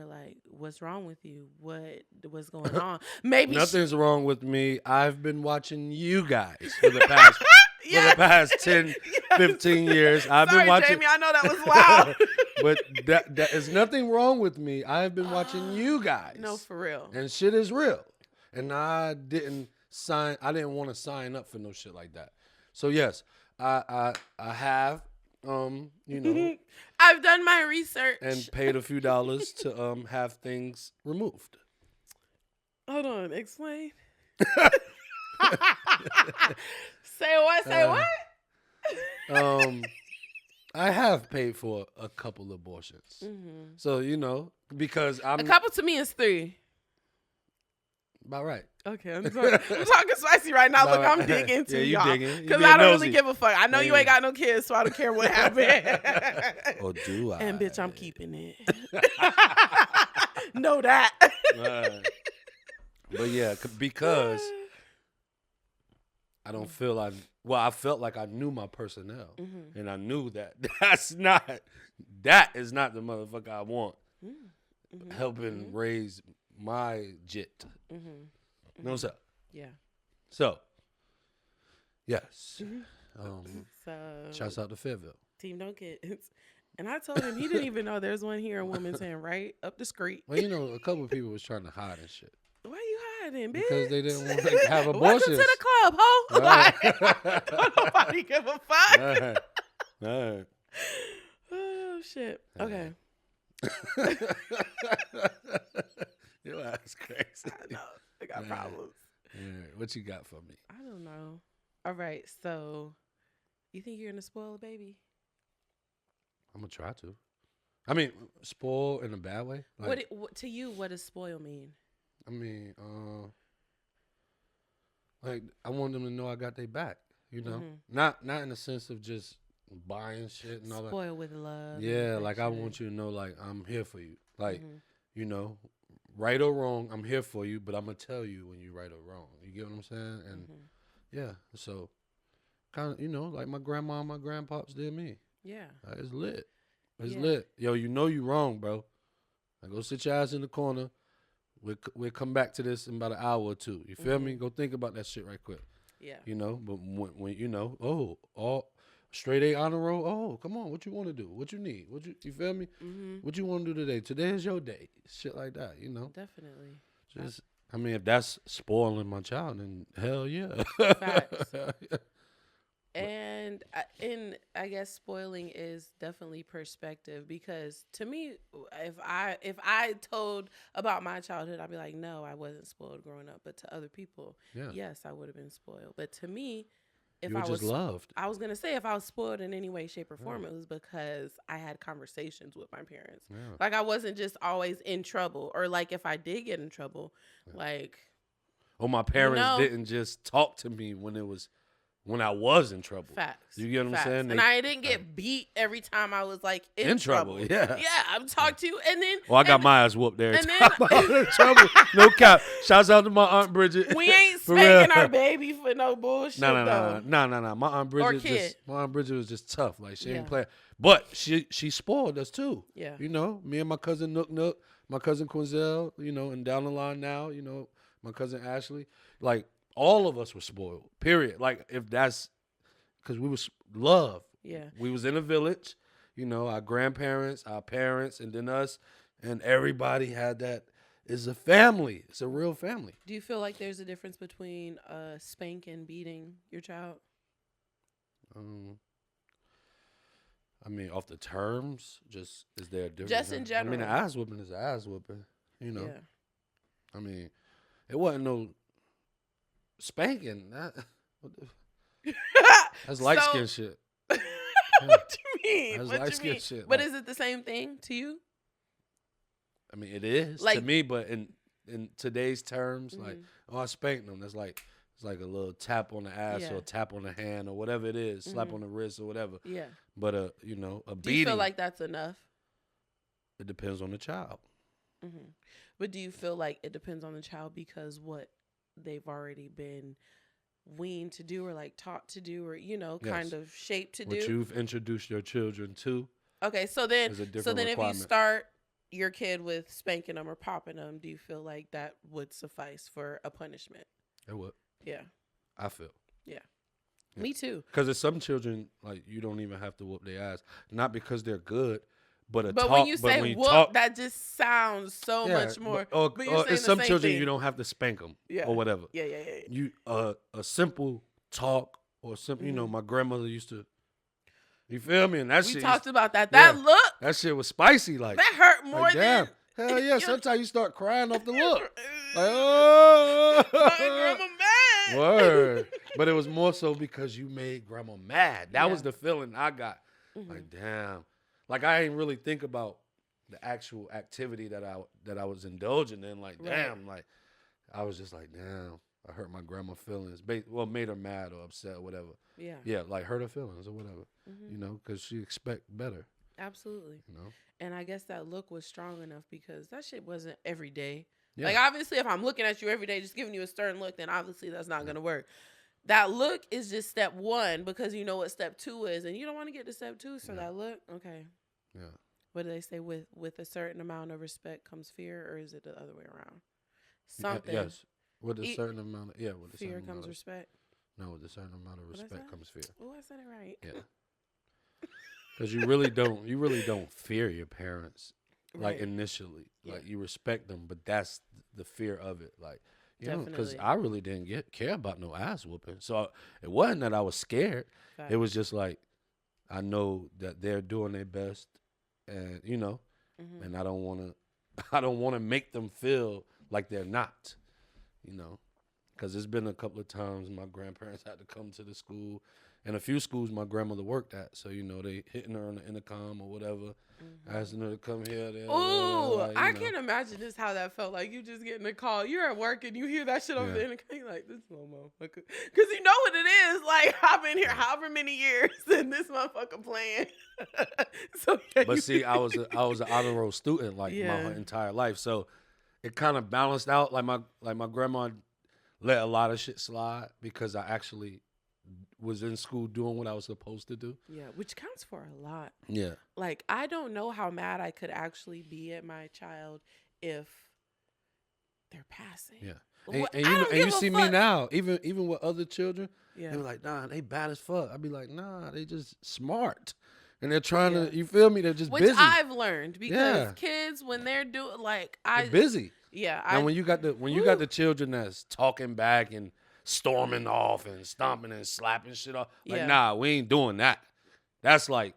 like, what's wrong with you? What's going on? Maybe Nothing's wrong with me. I've been watching you guys for the past yes. for the past 10, Yes. 15 years. I've Sorry, been watching Jamie, I know that was loud. but that is nothing wrong with me. I've been watching you guys. No, for real. And shit is real. And I didn't want to sign up for no shit like that. So yes, I have you know, I've done my research. and paid a few dollars to have things removed. Hold on, explain. Say what? Say what? I have paid for a couple abortions. Mm-hmm. So, because I'm A couple to me is 3. about right. Okay, I'm talking spicy right now. Look, I'm digging too, you y'all. digging. Because being I don't nosy. really give a fuck. I know you ain't got no kids, so I don't care what happened. Or do I? And bitch, I'm keeping it. Know that. But yeah, because I don't feel I felt like I knew my personnel. Mm-hmm. And I knew that is not the motherfucker I want Mm-hmm. helping raise my jit. Mm-hmm. You know what's up? Yeah. So, yes. So Shouts out to Fairville. Team No Kids. And I told him he didn't even know there's one here in Wilmington, right up the street. Well, a couple of people was trying to hide and shit. Why you hiding, bitch? Because they didn't want to have abortions. Welcome to the club, ho. Like, don't nobody give a fuck. All right. Oh shit. Okay. Your ass crazy. I know. I got problems. Yeah. What you got for me? I don't know. All right. So, you think you're gonna spoil a baby? I'm gonna try to. I mean, spoil in a bad way. Like, To you, what does spoil mean? I mean, like I want them to know I got their back. Not in the sense of just buying shit and all that. Spoil with love. Yeah, like I want you to know, like I'm here for you. Like, right or wrong, I'm here for you. But I'm gonna tell you when you're right or wrong. You get what I'm saying? And yeah, so kind of, like my grandma and my grandpops did me. Yeah. It's lit. It's lit. Yo, you wrong, bro. Now go sit your ass in the corner. We'll come back to this in about an hour or two. You feel me? Go think about that shit right quick. Yeah. But when all straight A honor roll. Oh, come on. What you want to do? What you need? You feel me? Mm-hmm. What you want to do today? Today is your day. Shit like that. Definitely. If that's spoiling my child, then hell yeah. Facts. And I guess spoiling is definitely perspective, because to me, if I told about my childhood, I'd be like, no, I wasn't spoiled growing up. But to other people, yes, I would have been spoiled. But to me, if you were I just was loved. I was gonna say if I was spoiled in any way, shape, or form, it was because I had conversations with my parents. Yeah. Like I wasn't just always in trouble, or like if I did get in trouble, like. Oh, my parents didn't just talk to me when I was in trouble. Facts. You get what I'm saying? And I didn't get beat every time I was like in trouble. Yeah. Yeah, I'm talking to you. And then I got my ass whooped there. And I was in trouble. No cap. Shouts out to my Aunt Bridget. We ain't spanking our baby for no bullshit. No. My Aunt Bridget was just tough. Like she ain't play. But she spoiled us too. Yeah. Me and my cousin Nook, my cousin Quinzel, and down the line now, my cousin Ashley. Like all of us were spoiled, period. Like if that's because we was loved. Yeah. We was in a village, our grandparents, our parents, and then us, and everybody had that, is a family. It's a real family. Do you feel like there's a difference between spank and beating your child? I mean, off the terms, just is there a difference? Just in general. I mean, an ass whooping is an ass whooping. You know. Yeah. I mean, it wasn't no spanking. That's light skin shit. What you mean? That's What light you skin mean? shit. But like, is it the same thing to you? I mean, it is to Like- me, but in today's terms, Mm-hmm. like, oh, I spanked them. That's like it's like a little tap on the ass Yeah. or a tap on the hand or whatever it is, slap Mhm. on the wrist or whatever. Yeah. But you know, a Do you beating. feel like that's enough? It depends on the child. Mm-hmm. But do you feel like it depends on the child because what they've already been weaned to do or like taught to do or, you know, kind Yes. of shaped to What do? you've introduced your children to Okay, so then is a different if you requirement. start your kid with spanking them or popping them, do you feel like that would suffice for a punishment? It would. Yeah. I feel. Yeah. Yeah. Me too. Because there's some children, like, you don't even have to whoop their ass. Not because they're good, but But talk. when you say when you whoop, talk, that just sounds so yeah, much more. Or but you're saying it's the some same children thing. you don't have to spank them Yeah. or whatever. Yeah. You a simple talk or simple, you know, my grandmother used to, you feel me? And that We shit, talked about that. That yeah. look, that shit was spicy. Like, that hurt more like damn. than. Hell yeah. Sometimes you start crying off the look. Like, My oh. grandma mad. Word. But it was more so because you made grandma mad. That Yeah. was the feeling I got. Like, damn. Like, I ain't really think about the actual activity that I was indulging in. Like, damn. Like, I was just like, damn. I hurt my grandma feelings. Well, made her mad or upset or whatever. Yeah. Yeah, like hurt her feelings or whatever. You know, because she expect better. Absolutely. You know. And I guess that look was strong enough because that shit wasn't every day. Yeah. Like, obviously, if I'm looking at you every day, just giving you a stern look, then obviously that's not going to work. That look is just step one because you know what step two is. And you don't want to get to step two. So that look, okay. Yeah. What do they say? With a certain amount of respect comes fear, or is it the other way around? Something. Yes. With a certain amount of, with a Fear certain comes amount of, respect. no, with a certain amount of respect comes fear. Oh, I said it right. Yeah. Because you really don't fear your parents, like, Right. initially. Yeah. Like, you respect them, but that's the fear of it. Like, you know, because Definitely. I really didn't care about no ass whooping. So it wasn't that I was scared. It was just like, I know that they're doing their best, and you know, and I don't want to make them feel like they're not, you know. Because there's been a couple of times my grandparents had to come to the school, and a few schools my grandmother worked at. So, you know, they hitting her on the intercom or whatever, asking her to come here. There, Ooh, like, I can't imagine this how that felt. Like, you just getting a call. You're at work and you hear that shit over Yeah. the intercom. You're like, this little motherfucker. Because you know what it is. Like, I've been here however many years and this motherfucker playing. So, yeah, But see, I was an honor roll student like my entire life, so it kind of balanced out. Like my grandma let a lot of shit slide because I actually was in school doing what I was supposed to do. Yeah, which counts for a lot. Yeah. Like, I don't know how mad I could actually be at my child if they're passing. Yeah. I And don't you give a see me fuck. now, even with other children, Yeah. they be like, nah, they bad as fuck. I'd be like, nah, they just smart. And they're trying to, you feel me? They're just Which busy. I've learned because Yeah. kids, when they're doing, like, They're busy. Yeah. Now when you got the children that's talking back and storming off and stomping and slapping shit off, like, Yeah. nah, we ain't doing that. That's out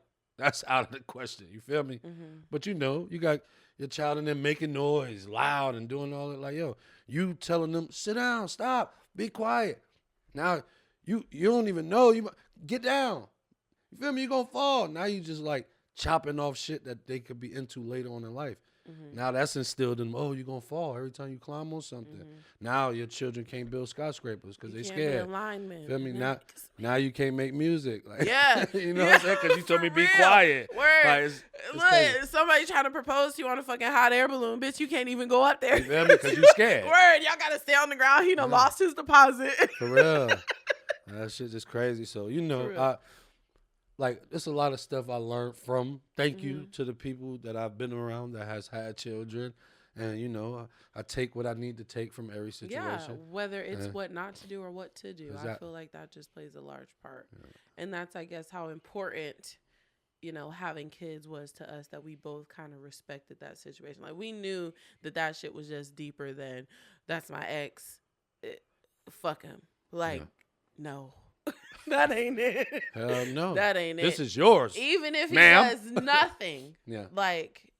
of the question. You feel me? Mm-hmm. But you know, you got your child in there making noise, loud, and doing all that. Like, yo, you telling them, sit down, stop, be quiet. Now you don't even know. You get down. You feel me? You're gonna fall. Now you just like chopping off shit that they could be into later on in life. Now that's instilled in them. Oh, you're gonna fall every time you climb on something. Now your children can't build skyscrapers because they can't be scared. a lineman. Feel me? Now you can't make music. Like, Yeah. you know what I'm saying? Because you told me For be real. quiet. Word. Like, it's Look, crazy. somebody trying to propose to you on a fucking hot air balloon. Bitch, you can't even go up there. You feel me? Because you scared. Word. Y'all got to stay on the ground. He done lost his deposit. For real. That shit just crazy. So, you For know, real. there's a lot of stuff I learned from. Thank you to the people that I've been around that has had children. And, you know, I take what I need to take from every situation. Yeah, whether it's Yeah. what not to do or what to do. I Exactly. feel like that just plays a large part. And that's, I guess, how important having kids was to us, that we both kind of respected that situation. Like, we knew that shit was just deeper than, that's my ex, fuck him. Like, no, that ain't it. Hell no. That ain't it. This is yours. Even if he ma'am. does nothing. Yeah. Like,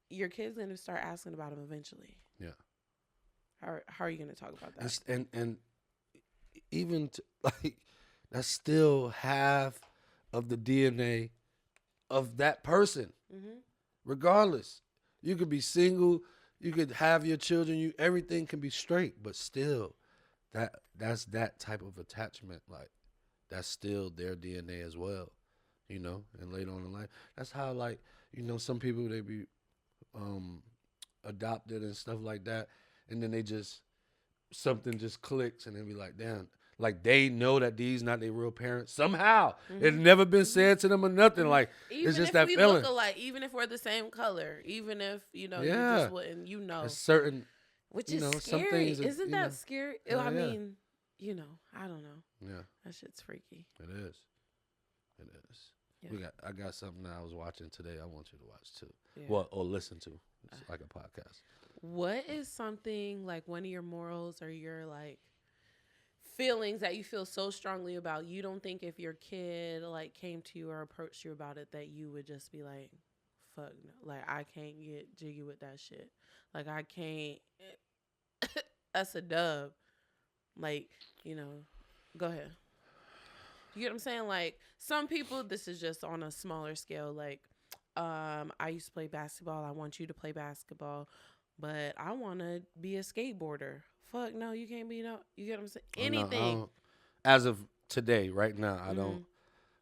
your kid's going to start asking about him eventually. Yeah. How are you going to talk about that? And even like, that's still half of the DNA of that person. Mm-hmm. Regardless, you could be single, you could have your children, everything can be straight, but still, that's that type of attachment. Like, that's still their DNA as well, and later on in life. That's how, like, some people, they be adopted and stuff like that, and then something just clicks, and they be like, damn, like, they know that these not their real parents somehow. Mm-hmm. It's never been said to them or nothing. Like, even it's just if that we feeling. Look alike, even if we're the same color, even if you just wouldn't, It's certain, which is scary. Some things Isn't that scary? I mean, I don't know. Yeah, that shit's freaky. It is. Yeah. I got something that I was watching today. I want you to watch too. Yeah. Well, or listen to. It's like a podcast. What is something, like, one of your morals or your, like, feelings that you feel so strongly about, you don't think if your kid, like, came to you or approached you about it, that you would just be like, fuck no. Like, I can't get jiggy with that shit. Like, I can't. That's a dub. Like, go ahead. You get what I'm saying? Like, some people, this is just on a smaller scale. Like, I used to play basketball. I want you to play basketball, but I want to be a skateboarder. Fuck no, you can't be no. You get what I'm saying? Anything. No, as of today, right now, I don't,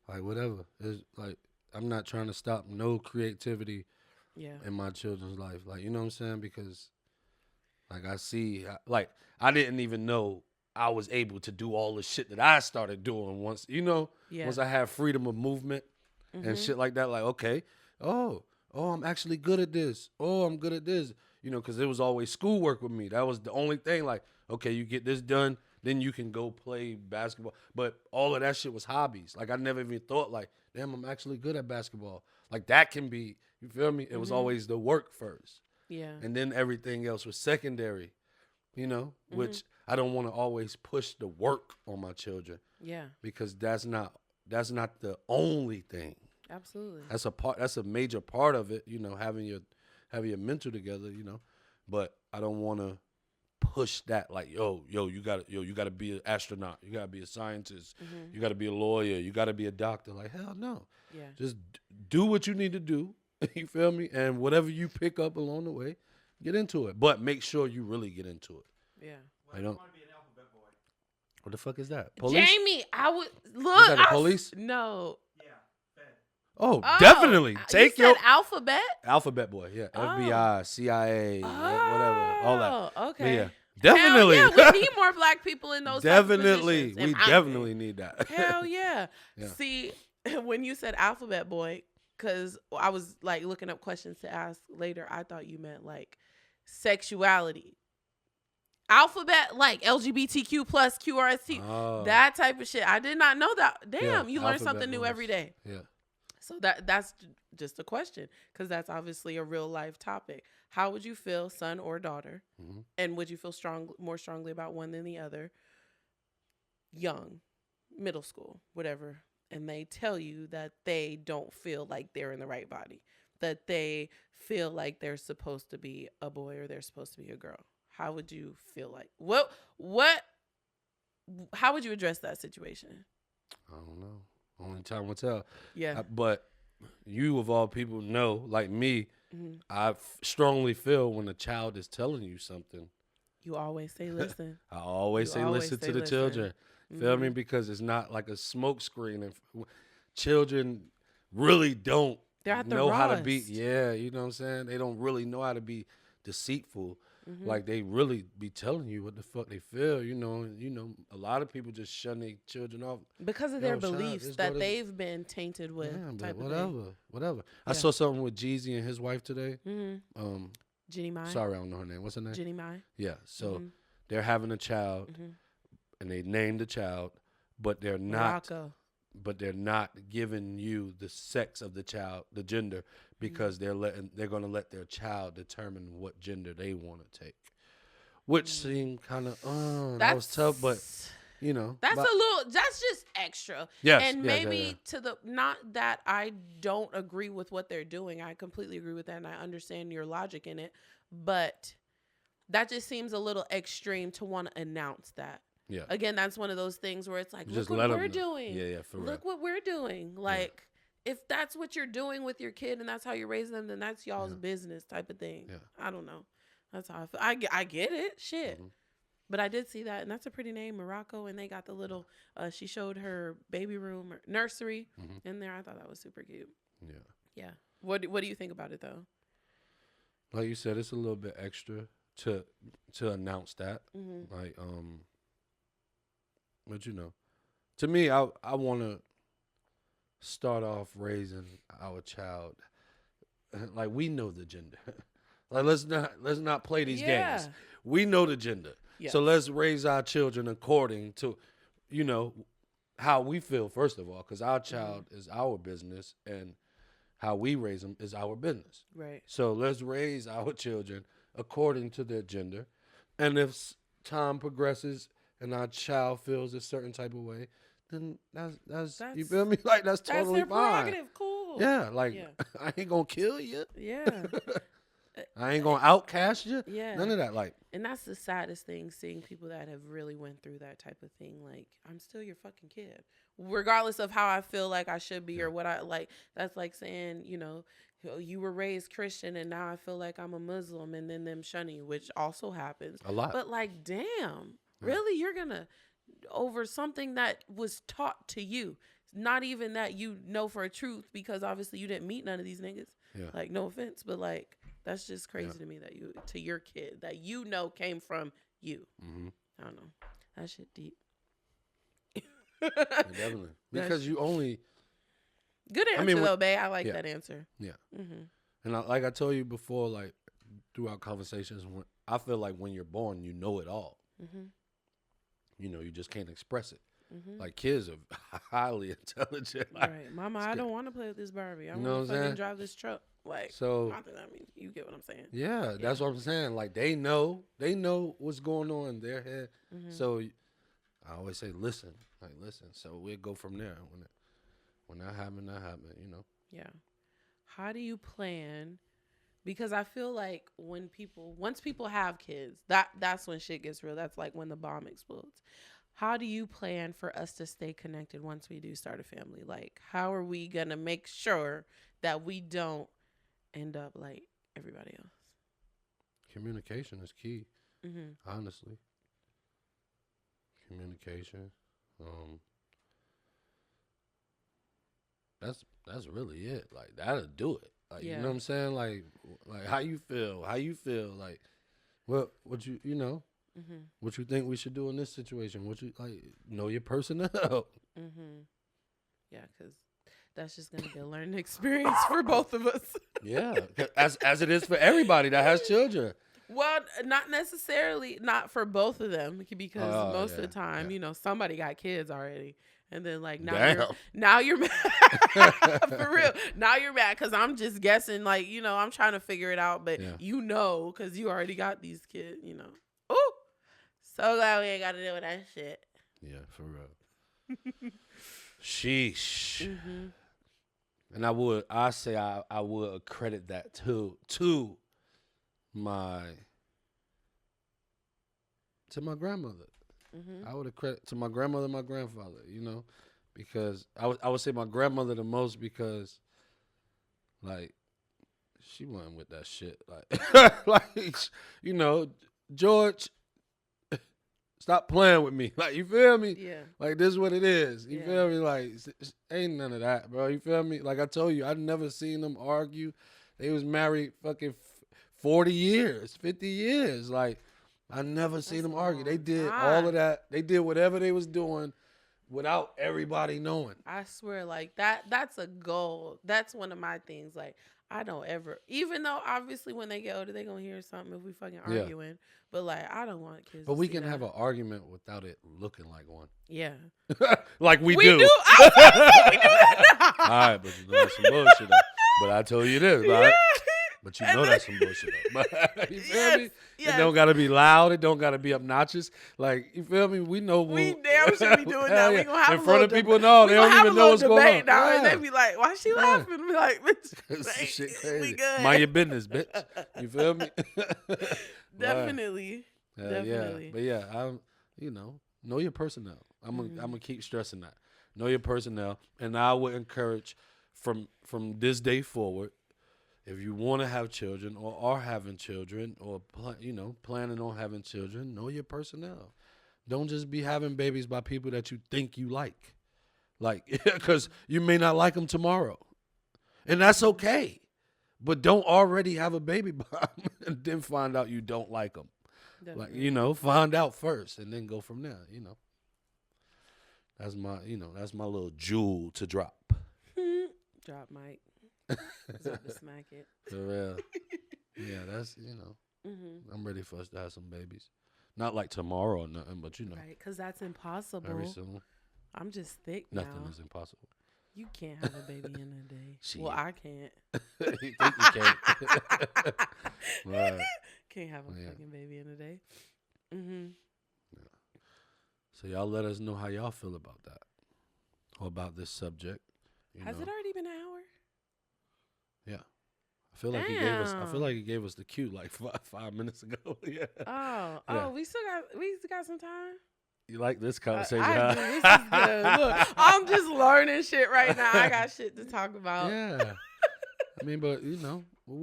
like, whatever. It's like, I'm not trying to stop no creativity in my children's life. Like, you know what I'm saying? Because, like, I see, like, I didn't even know I was able to do all the shit that I started doing once, once I had freedom of movement and shit like that. Like, okay, oh, I'm actually good at this. Oh, I'm good at this. Because it was always schoolwork with me. That was the only thing. Like, okay, you get this done, then you can go play basketball. But all of that shit was hobbies. Like, I never even thought, like, damn, I'm actually good at basketball. Like, that can be, you feel me? It was always the work first. Yeah. And then everything else was secondary, which I don't want to always push the work on my children. Yeah. Because that's not the only thing. Absolutely. That's a major part of it, having your mental together, but I don't want to push that, like, yo, you gotta be an astronaut, you gotta be a scientist, you gotta be a lawyer, you gotta be a doctor. Like, hell no. Yeah. Just do what you need to do. You feel me? And whatever you pick up along the way, get into it. But make sure you really get into it. Yeah. I don't. What the fuck is that? Police? Jamie, I would look. Is that the police? No. Oh, definitely. Take you said alphabet? Alphabet boy, yeah. FBI, CIA, whatever, all that. Okay. Yeah, definitely. Hell yeah, we need more black people in those definitely. type of positions. We definitely need that. Hell yeah. See, when you said alphabet boy, because I was, like, looking up questions to ask later, I thought you meant, like, sexuality. Alphabet, like LGBTQ plus QRST, that type of shit. I did not know that. Damn, you learn something new every day. Yeah. So that's just a question, because that's obviously a real life topic. How would you feel, son or daughter? Mm-hmm. And would you feel more strongly about one than the other? Young, middle school, whatever. And they tell you that they don't feel like they're in the right body, that they feel like they're supposed to be a boy or they're supposed to be a girl. How would you feel like? How would you address that situation? I don't know. Only time will tell. Yeah. But you, of all people, know, like me, I strongly feel when a child is telling you something. You always say listen. I always say listen to the children. Feel me? Because it's not like a smoke screen. And children really don't know how to be. Yeah, you know what I'm saying? They don't really know how to be deceitful. Like, they really be telling you what the fuck they feel, a lot of people just shun their children off because of their beliefs that they've been tainted with. Yeah, whatever. I saw something with Jeezy and his wife today. Jenny Mai. Sorry, I don't know her name. What's her name? Jenny Mai. Yeah. So they're having a child, and they named the child, but they're not. but they're not giving you the sex of the child, the gender, because they're going to let their child determine what gender they want to take, which seemed kind of that was tough, but you know, that's just extra. Yes, and yes, maybe to the, not that I don't agree with what they're doing. I completely agree with that, and I understand your logic in it, but that just seems a little extreme to want to announce that. Yeah. Again, that's one of those things where it's like, Just look let what 'em we're know. doing. Yeah, for real. Look what we're doing. Like, if that's what you're doing with your kid and that's how you're raising them, then that's y'all's business type of thing. Yeah. I don't know. That's how I feel. I get it. Shit. Mm-hmm. But I did see that, and that's a pretty name, Morocco, and they got the little, she showed her baby room or nursery in there. I thought that was super cute. Yeah. Yeah. What do you think about it, though? Like you said, it's a little bit extra to announce that. Like, but you know, to me, I want to start off raising our child like we know the gender. Like let's not play these games. We know the gender. Yes. So let's raise our children according to, you know, how we feel, first of all, because our child is our business and how we raise them is our business. Right. So let's raise our children according to their gender. And if time progresses and our child feels a certain type of way, then that's you feel me? Like that's totally their fine. prerogative. Cool. Yeah, like I ain't gonna kill you. Yeah. I ain't gonna outcast you. Yeah. None of that. Like, and that's the saddest thing, seeing people that have really went through that type of thing. Like, I'm still your fucking kid, regardless of how I feel like I should be or what I like. That's like saying, you know, you were raised Christian and now I feel like I'm a Muslim, and then them shunning you, which also happens a lot. But like, damn, really, you're gonna over something that was taught to you, not even that you know for a truth, because obviously you didn't meet none of these niggas. Yeah. Like, no offense, but like. That's just crazy to me that you, to your kid, that you know came from you. I don't know. That shit deep. Definitely. Because you only... Good answer, though, babe. I like that answer. Yeah. And like I told you before, like, throughout conversations, I feel like when you're born, you know it all. You know, you just can't express it. Like, kids are highly intelligent. Like, right. Mama, I don't want to play with this Barbie. I you know want to fucking drive this truck. Like, so, not that I mean, you get what I'm saying. Yeah, that's what I'm saying. Like, they know what's going on in their head. So I always say, listen. So we'll go from there. When that happen, you know. Yeah. How do you plan? Because I feel like once people have kids, that's when shit gets real. That's like when the bomb explodes. How do you plan for us to stay connected once we do start a family? Like, how are we going to make sure that we don't end up like everybody else? Communication is key. Honestly, communication. That's really it. Like, that'll do it. Like, you know what I'm saying? Like how you feel? Like, what you know? What you think we should do in this situation? What you like? Know your personnel. Yeah, because that's just gonna be a learning experience for both of us. Yeah, as it is for everybody that has children. Well, not necessarily, not for both of them, because most of the time, you know, somebody got kids already, and then like now you're mad. For real. Now you're mad because I'm just guessing. Like, you know, I'm trying to figure it out, but you know, because you already got these kids. You know. Ooh, so glad we ain't got to deal with that shit. Yeah, for real. Sheesh. And I would accredit that to my grandmother. I would accredit to my grandmother and my grandfather, you know, because I would say my grandmother the most, because like she wasn't with that shit. Like like, you know, George, stop playing with me. Like, you feel me? Yeah. Like, this is what it is. You feel me? Like, ain't none of that, bro. You feel me? Like I told you, I've never seen them argue. They was married fucking 40 years, 50 years. Like, I never seen them argue. They did all of that. They did whatever they was doing without everybody knowing. I swear, like, that's a goal. That's one of my things. Like, I don't ever, even though obviously when they get older, they going to hear something if we fucking Yeah. arguing. But like, I don't want kids But to we see can that. have an argument without it looking like one. Yeah. Like we do. I was about to say, we do that now. All right, but you know that's some bullshit though. But I told you this, right? But you know that's some bullshit though. But you feel me? Yes. It don't gotta be loud. It don't gotta be obnoutious. Like, you feel me? We know We damn should be doing that. We gonna have in a front of little people. No, we they gonna don't have even a know little what's going debate on. now, and Yeah. they be like, "Why she laughing?" Be like, "Bitch, This shit we crazy. good." Mind your business, bitch. You feel me? Definitely, definitely. Yeah. But yeah, know your personnel. I'm gonna keep stressing that. Know your personnel, and I would encourage from this day forward, if you want to have children or are having children or planning on having children, know your personnel. Don't just be having babies by people that you think you like because you may not like them tomorrow, and that's okay. But don't already have a baby by them and then find out you don't like them. Definitely. Like, find out first and then go from there. That's my little jewel to drop. Drop mic. About to smack it. For real. Yeah, that's I'm ready for us to have some babies. Not like tomorrow or nothing, but Right, because that's impossible. very soon. I'm just thick now. Nothing is impossible. You can't have a baby in a day. Shit. Well, I can't. You think you can't? Right. Can't have a fucking baby in a day. So y'all let us know how y'all feel about that or about this subject. Has it already been an hour? Yeah. I feel like he gave us the cue like 5 minutes ago. Yeah. Oh, we still got some time. You like this conversation? I do. This is good. Look, I'm just learning shit right now. I got shit to talk about. Yeah. I mean, but we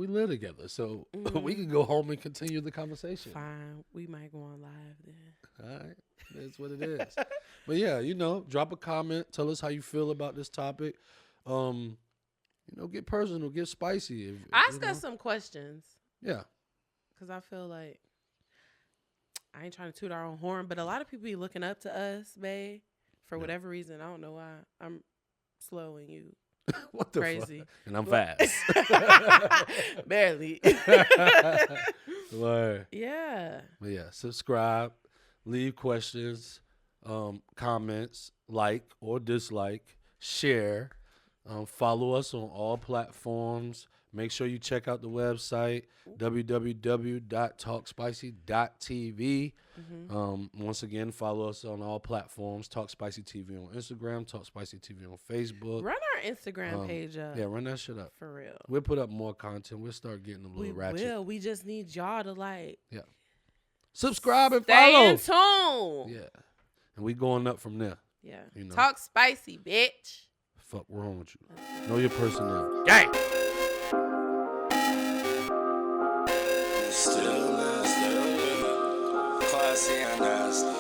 live together, so we can go home and continue the conversation. Fine. We might go on live then. All right. That's what it is. But yeah, drop a comment. Tell us how you feel about this topic. Get personal, get spicy. Ask us some questions. Yeah. Because I feel like I ain't trying to toot our own horn, but a lot of people be looking up to us, babe, for whatever reason. I don't know why. I'm slow and you what the crazy. Fuck? And I'm fast. Barely. Word. Yeah. But yeah, subscribe, leave questions, comments, like or dislike, share. Follow us on all platforms. Make sure you check out the website, www.talkspicy.tv. Once again, follow us on all platforms. Talk Spicy TV on Instagram, Talk Spicy TV on Facebook. Run our Instagram page up. Yeah, run that shit up. For real. We'll put up more content. We'll start getting a little ratchet. We will. We just need y'all to Yeah. Subscribe and follow. Stay in tune. Yeah. And we going up from there. Yeah. You know. Talk spicy, bitch. Fuck wrong with you? Know your personnel. Gang. Still classy and nasty.